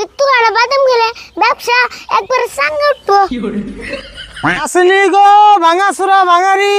একটু আড়া বাদাম খেলে ব্যবসা একবার সাঙ্গে উঠবো। আসেনি গো ভাঙাচোরা ভাঙারি।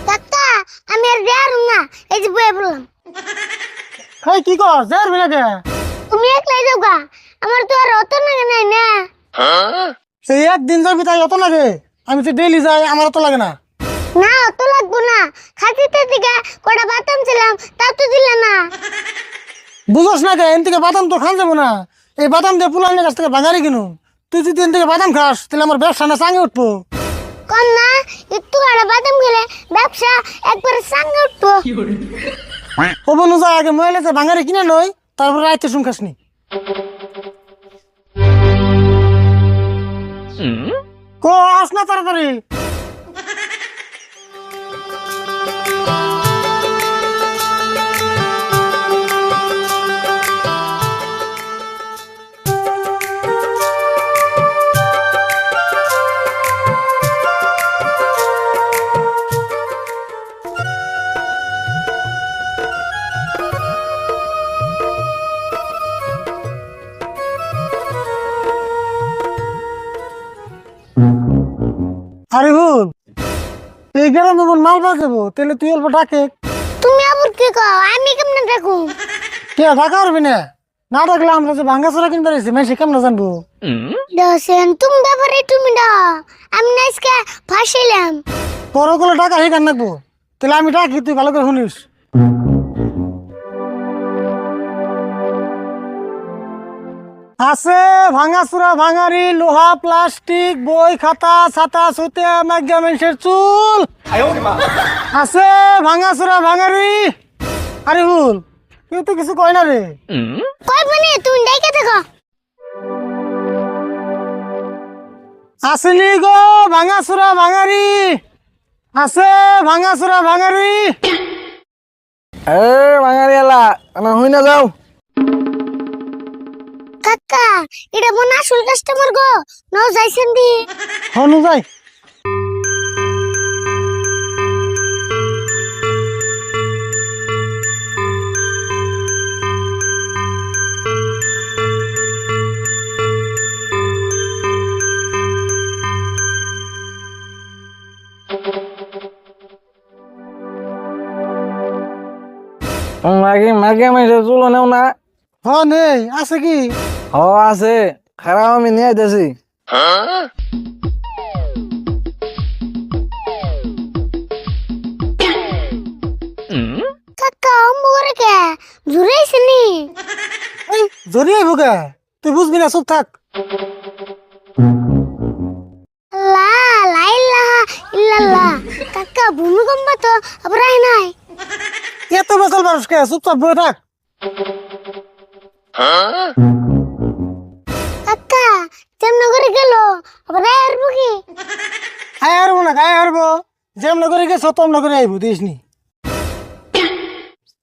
কাকা আমি আর যারুম না, এই যে বয়ে বললাম। এই কি কর যার বিনাকে তুমি একলাই যাও গা, আমার তো আর অত না নাই না। সেই একদিন যাবি তাই অত লাগে? আমি তো ডেইলি যাই, আমার অত লাগে না। না অত লাগবো না, খাতিতে দিকে কটা বাদাম ছিলাম তা তো দিলে না। বুঝোস না কে? এন থেকে বাদাম তো খান যাবো না। এই বাদাম দিয়ে পুলানের কাছ থেকে ভাঙারি কিনু। তুই যদি এন থেকে বাদাম খাস তাহলে আমার ব্যবসা না চাঙে উঠবো। কম না, একটু আড়া বাদাম খেলে ব্যবসা একবার সাঙ্গে উঠবো। ও বনু যা আগে মহিলাতে ভাঙারি কিনে লই, তারপর রাইতে শুন খাসনি। কো আস না তাড়াতাড়ি। আরে হুল, এই গ্রামে মন মাল পাকাবো, তাহলে তুই অল্প ডাকে। তুমি আবার কি কও? আমি কেমনে দেখো? কে ঢাকা পারবি না? না ডাকলে আমরা যে ভাঙ্গাচোরা কিনতে পারছি মেসে কেমন জানবো? দশেন তুমি ব্যাপারে তুমি দাও, আমি না আজকে ফাঁসিলাম। তোর ওগুলো টাকা হে কান রাখবো, তাহলে আমি ডাকি, তুই ভালো করে শুনিস। আছে ভাঙাচোরা ভাঙারি, লোহা প্লাস্টিক বই খাতা ছাতা সুতে ম্যাগমেন্সের চুল আছে। ভাঙাচোরা ভাঙারি। আরে হুল, তুই তো কিছু কয় না রে। কই মানে তুমি দেখে দেখো। আসেনি গো ভাঙাচোরা ভাঙারি। আছে ভাঙাচোরা ভাঙারি। এ বাঙালি এলা না হই না যাও। কাকা এটা মনে আসল কাস্টমার গো, নাও যাইছেন দি। হনু যাই। তোমরা কি মার্কে মাইসে চুলো নেও না? হ নেই, আছে কি? হ আছে, খারাপ আমি নিয়ে আইতেছি। কাকা অম্বরে কে জুড়াইছেনি? এই জড়িয়ে ভোগে, তুই বুঝবি না, চুপ থাক। লা লা ইলাহা ইল্লাল্লাহ। কাকা ভূমিকম্প তো আবার আই নাই। এত বেসাল মানুষকে চুপচাপ বয়ে থাক। কাকা কেমন করে গেল আবার আর বুকি? আয় হারবো না, গায়ে হারবো। যেমন করে গেছো তমন করে আইবো, দিস নি।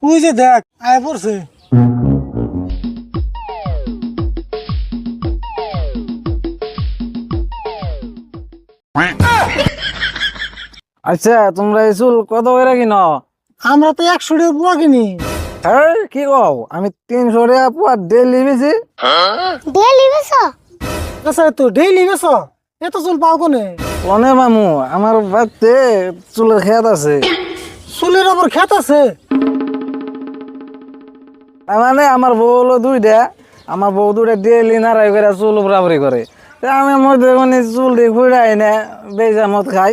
তুই যে দেখ আয় পড়ছে। আচ্ছা তোমরা এই চুল কত করে কিনো? আমরা তো 100 টাকা পুয়া কিনি। হ্যাঁ কি কও, আমি 300 টাকা পুয়া ডেলি বেশি। ডেলি বেসো? আচ্ছা তো ডেইলি বেছো, এত চুল পাও কোনে? কোনে মামু, আমার বাড়িতে চুলের খেত আছে। চুলের আবার খেত আছে? তার মানে আমার বউ হলো 2টা, আমার বউ 2টা ডেলি নাড়াই করে চুল বরাবরি করে। তা আমি মধ্যে মানে চুল দিয়ে ঘুরাই না বেজা মত খাই।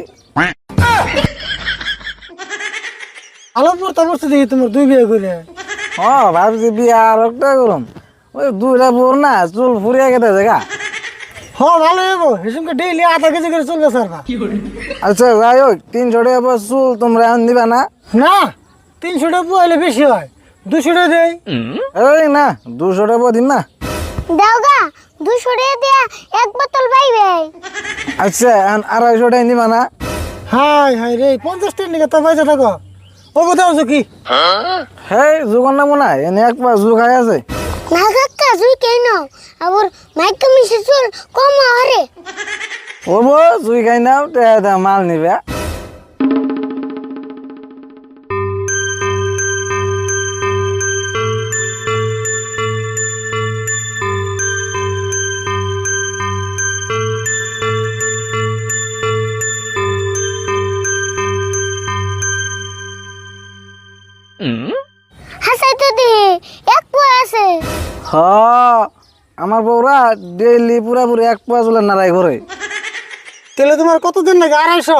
আলো পড়তে পড়তে দেখি তোমার 2 বিয়ে করে। হ্যাঁ ভাবছি বিয়ে আর একটা করুম, ওই 2টা বোর না চুল ফুরিয়ে গেছে জায়গা। হ ভালো হইব, হিসুমকে ডেইলি আধা কেজি করে চুল বেচারবা। আচ্ছা যাই হোক, 300 টাকা চুল তোমরা এখন দিবা না? না 300 টাকা পুয়া হলে বেশি হয়, 200 টাকা দেই। এই না 200 টাকা দিন না। দেওগা 200 টাকা দিয়া এক বোতল পাইবে। আচ্ছা 250 টাকা নিবা না? হাই হাই রে 50 টাকা নিকে তো পয়সা থাকো ও কোথাও আছো কি? হেই জোগান নামো না এনে এক পা জু খাই আছে। না কাকা জুই কেন আবার মাইক মিশে চুল কম হরে। ও বো জুই খাই নাও তে মাল নিবে। হাসাই তো দি এক পো আছে। হ আমার বউরা ডেইলি পুরাপুরি এক পা চুলের নাড়াই করে। তাহলে তোমার কতদিন নাকি? 250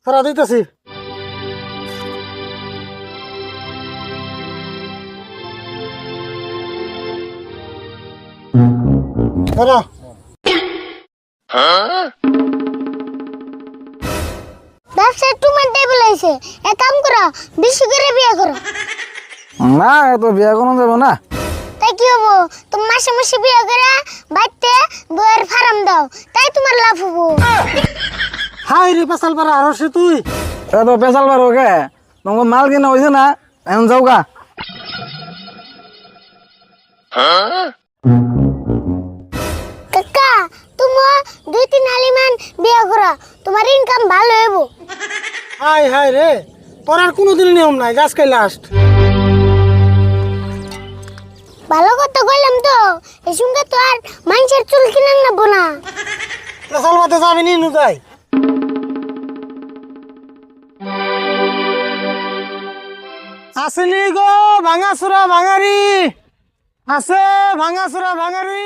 সারা দিতেছি। ধরো। ব্যবসা একটু টেবিল আইছে এক কাম করো বেশি করে বিয়ে করো। না এত বিয়া কোনো যাবো না। তাই কি হবো তুমি মাসে মাসে বিয়ে করে বাইতে বইয়ের ফার্ম দাও তাই তোমার লাভ হবো। হাই রে পেশাল পারা আর সে তুই এত পেশাল বার ওকে তোমাকে মাল কিনা হয়েছে না এখন যাও গা। কাকা তুমি 2-3 হালিমান বিয়ে করো তোমার ইনকাম ভালো হবো। হাই হাই রে তোর আর কোনোদিন নিয়ম নাই আজকে লাস্ট। ভালো কথা কইলাম তো এই সঙ্গে তো আর মানুষের চুল কিনে নেবো না। পেশাল বাদে যাবি নি যাই। আসেনি গো ভাঙাচুরা ভাঙারি আছে ভাঙাচুরা ভাঙারি।